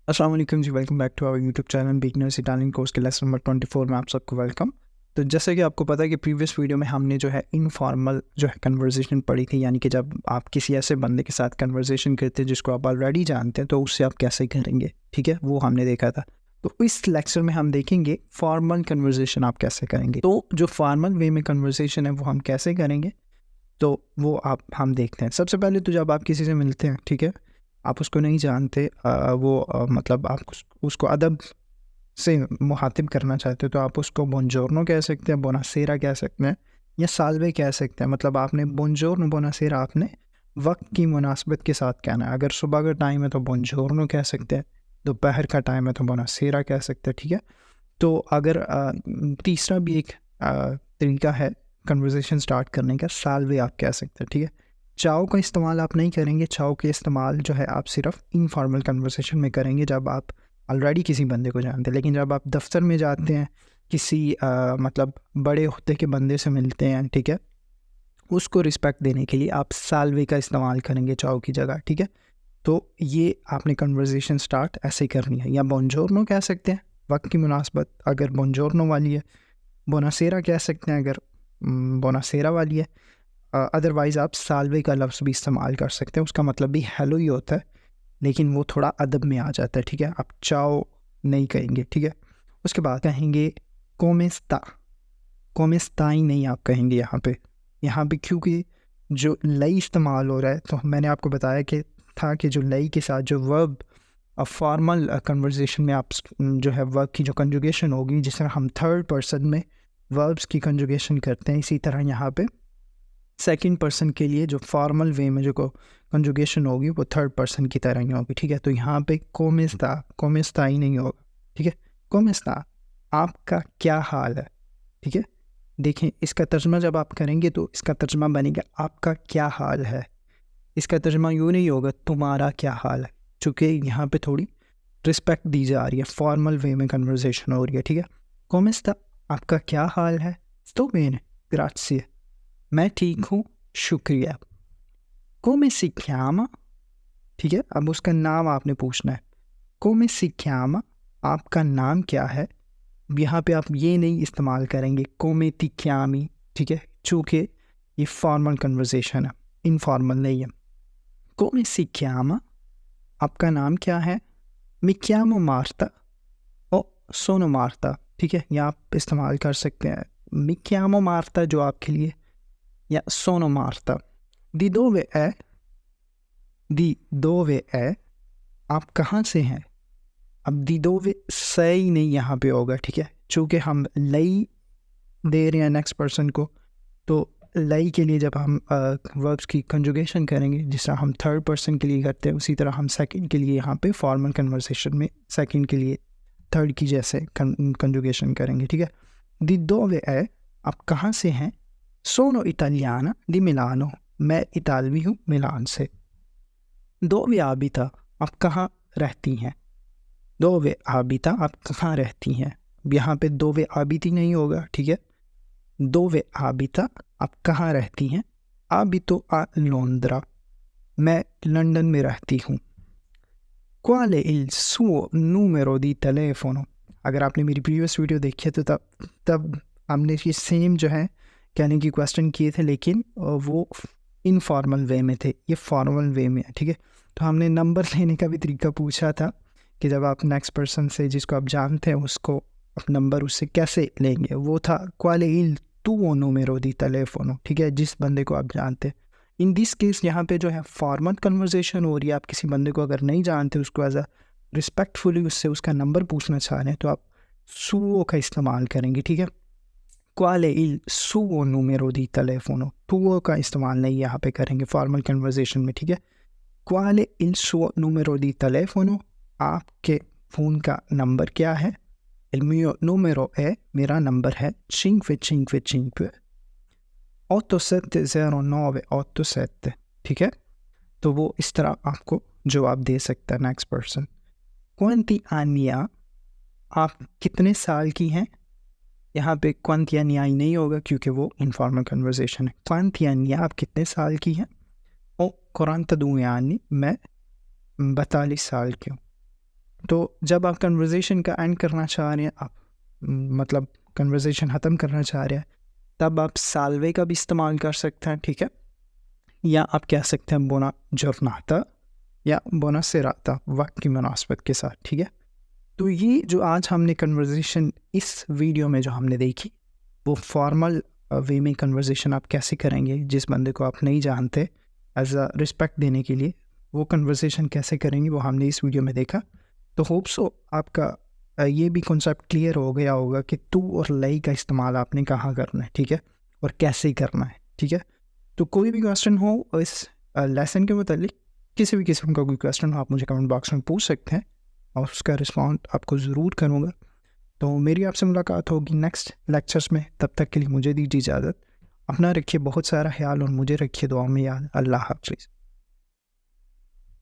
अस्सलाम वालेकुम जी, welcome back to our YouTube channel beginners Italian course के लेसन नंबर 24 में आप सबको वेलकम। तो जैसे कि आपको पता है कि प्रीवियस वीडियो में हमने जो है इनफॉर्मल जो है कन्वर्सेशन पढ़ी थी, यानी कि जब आप किसी ऐसे बंदे के साथ कन्वर्सेशन करते हैं जिसको आप ऑलरेडी जानते हैं तो उससे आप कैसे करेंगे, ठीक है, वो हमने देखा था। तो इस लेक्चर में हम देखेंगे फॉर्मल कन्वर्सेशन आप कैसे करेंगे। तो जो फॉर्मल वे में कन्वर्सेशन है वो हम कैसे करेंगे, तो वो हम देखते हैं। सबसे पहले तो जब आप किसी से मिलते हैं, ठीक है, आप उसको नहीं जानते, मतलब आप उसको अदब से मुखातिब करना चाहते हो तो आप उसको बोनजोर्नो कह सकते हैं, बोनासेरा कह सकते हैं या साल्वे कह सकते हैं। मतलब आपने बोनजोर्नो बोनासेरा आपने वक्त की मुनासबत के साथ कहना है। अगर सुबह का टाइम है तो बोनजोर्नो कह सकते हैं, दोपहर का टाइम है तो बोनासेरा कह सकते हैं, ठीक है। तो अगर तीसरा भी एक तरीका है कन्वर्सेशन स्टार्ट करने का, साल्वे आप कह सकते हैं, ठीक है। चाओ का इस्तेमाल आप नहीं करेंगे। चाओ के इस्तेमाल जो है आप सिर्फ इनफॉर्मल कन्वर्सेशन में करेंगे जब आप ऑलरेडी किसी बंदे को जानते हैं। लेकिन जब आप दफ्तर में जाते हैं, किसी मतलब बड़े ओहदे के बंदे से मिलते हैं, ठीक है, उसको रिस्पेक्ट देने के लिए आप साल्वे का इस्तेमाल करेंगे चाओ की जगह, ठीक है। तो ये आपने कन्वर्सेशन स्टार्ट ऐसे ही करनी है। या बोनजोर्नो कह सकते हैं वक्त की मुनासबत अगर बोनजोर्नो वाली है, बोनासेरा कह सकते हैं अगर बोनासेरा वाली है। अदरवाइज़ आप साल्वे का लफ्ज़ भी इस्तेमाल कर सकते हैं, उसका मतलब भी हेलो ही होता है, लेकिन वो थोड़ा अदब में आ जाता है, ठीक है। आप चाओ नहीं कहेंगे, ठीक है। उसके बाद कहेंगे कोमेस्ता। कोमेस्ताई नहीं आप कहेंगे यहाँ पे क्योंकि जो लई इस्तेमाल हो रहा है, तो मैंने आपको बताया कि जो लई के साथ जो वर्ब फॉर्मल कन्वर्सेशन में आप जो है वर्ब की जो कंजुगेशन होगी, जिस तरह हम थर्ड पर्सन में वर्ब्स की कंजुगेशन करते हैं, इसी तरह यहाँ पे सेकंड पर्सन के लिए जो फॉर्मल वे में जो कंजुगेशन होगी वो थर्ड पर्सन की तरह ही होगी, ठीक है। तो यहाँ पे कोमेस्ता ही नहीं होगा, ठीक है। कोमेस्ता आपका क्या हाल है, ठीक है। देखें, इसका तर्जमा जब आप करेंगे तो इसका तर्जमा बनेगा आपका क्या हाल है। इसका तर्जमा यूँ नहीं होगा तुम्हारा क्या हाल है, चूँकि यहाँ पे थोड़ी रिस्पेक्ट दी जा रही है, फॉर्मल वे में कन्वर्सेशन हो रही है, ठीक है। कोमेस्ता आपका क्या हाल है। तो बेने ग्राzie, मैं ठीक हूँ, शुक्रिया। come si chiama, ठीक है। अब उसका नाम आपने पूछना है। come si chiama, आपका नाम क्या है। यहाँ पे आप ये नहीं इस्तेमाल करेंगे come ti chiami, ठीक है, चूँकि ये फॉर्मल कन्वर्सेशन है, इनफॉर्मल नहीं है। come si chiama, आपका नाम क्या है। mi chiamo Marta o sono Marta, ठीक है, या आप इस्तेमाल कर सकते हैं mi chiamo Marta जो आपके लिए, या sono Marta। di dove è, आप कहाँ से हैं। अब di dove sei नहीं यहाँ पे होगा, ठीक है, चूँकि हम लई दे रहे हैं नेक्स्ट पर्सन को, तो लई के लिए जब हम वर्ब्स की कंजुगेशन करेंगे, जिस तरह हम थर्ड पर्सन के लिए करते हैं, उसी तरह हम सेकंड के लिए यहाँ पे फॉर्मल कन्वर्सेशन में सेकंड के लिए थर्ड की जैसे कंजुगेशन करेंगे, ठीक है। di dove è, आप कहाँ से हैं। sono italiana di Milano, मैं इतालवी हूँ मिलान से। dove abita, आप कहाँ रहती हैं। dove abita, आप कहाँ रहती हैं। यहाँ पे dove abiti नहीं होगा, ठीक है। dove abita, आप कहाँ रहती हैं। abito a Londra, मैं लंदन में रहती हूँ। qual è il suo numero di telefono, अगर आपने मेरी प्रीवियस वीडियो देखी है तो तब हमने ये सेम जो है कहने की क्वेश्चन किए थे, लेकिन वो इनफॉर्मल वे में थे, ये फॉर्मल वे में है, ठीक है। तो हमने नंबर लेने का भी तरीका पूछा था कि जब आप नेक्स्ट पर्सन से जिसको आप जानते हैं उसको आप नंबर उससे कैसे लेंगे, वो था qual è il tuo numero di telefono, ठीक है, जिस बंदे को आप जानते हैं। इन दिस केस यहाँ पे जो है फॉर्मल कन्वर्सेशन हो रही है, आप किसी बंदे को अगर नहीं जानते, उसको एज अ रिस्पेक्टफुली उससे उसका नंबर पूछना चाह रहे हैं, तो आप suo का इस्तेमाल करेंगे, ठीक है। qual è il suo numero di telefono, tuo का इस्तेमाल नहीं यहाँ पे करेंगे फॉर्मल कन्वर्सेशन में, ठीक है। qual è il suo numero di telefono, आपके फ़ोन का नंबर क्या है। il mio numero è, मेरा नंबर है 555 870987, ठीक है। तो वो इस तरह आपको जवाब दे सकता है next person. quanti anni ha, आप कितने साल की हैं। यहाँ पे quanti anni hai नहीं होगा क्योंकि वो इनफॉर्मल कन्वर्सेशन है। quanti anni ha, आप कितने साल की हैं। o 42 anni, मैं 42 साल की हूँ। तो जब आप कन्वर्सेशन का एंड करना चाह रहे हैं, आप मतलब कन्वर्सेशन ख़त्म करना चाह रहे हैं, तब आप साल्वे का भी इस्तेमाल कर सकते हैं, ठीक है। या आप कह सकते हैं बोना जर्नाता या बोना सेराता वक्त की मुनासबत के साथ, ठीक है। तो ये जो आज हमने कन्वर्सेशन इस वीडियो में जो हमने देखी, वो फॉर्मल वे में कन्वर्सेशन आप कैसे करेंगे जिस बंदे को आप नहीं जानते, एज अ रिस्पेक्ट देने के लिए वो कन्वर्सेशन कैसे करेंगे, वो हमने इस वीडियो में देखा। तो होप सो आपका ये भी कॉन्सेप्ट क्लियर हो गया होगा कि तू और लई का इस्तेमाल आपने कहाँ करना है, ठीक है, और कैसे करना है, ठीक है। तो कोई भी क्वेश्चन हो इस लेसन के मुतालिक, किसी भी किस्म का कोई क्वेश्चन हो, आप मुझे कमेंट बॉक्स में पूछ सकते हैं और उसका रिस्पॉन्ड आपको ज़रूर करूँगा। तो मेरी आपसे मुलाकात होगी नेक्स्ट लेक्चर्स में, तब तक के लिए मुझे दीजिए इजाज़त। अपना रखिए बहुत सारा ख्याल और मुझे रखिए दुआ में याद। अल्लाह हाफ़िज़।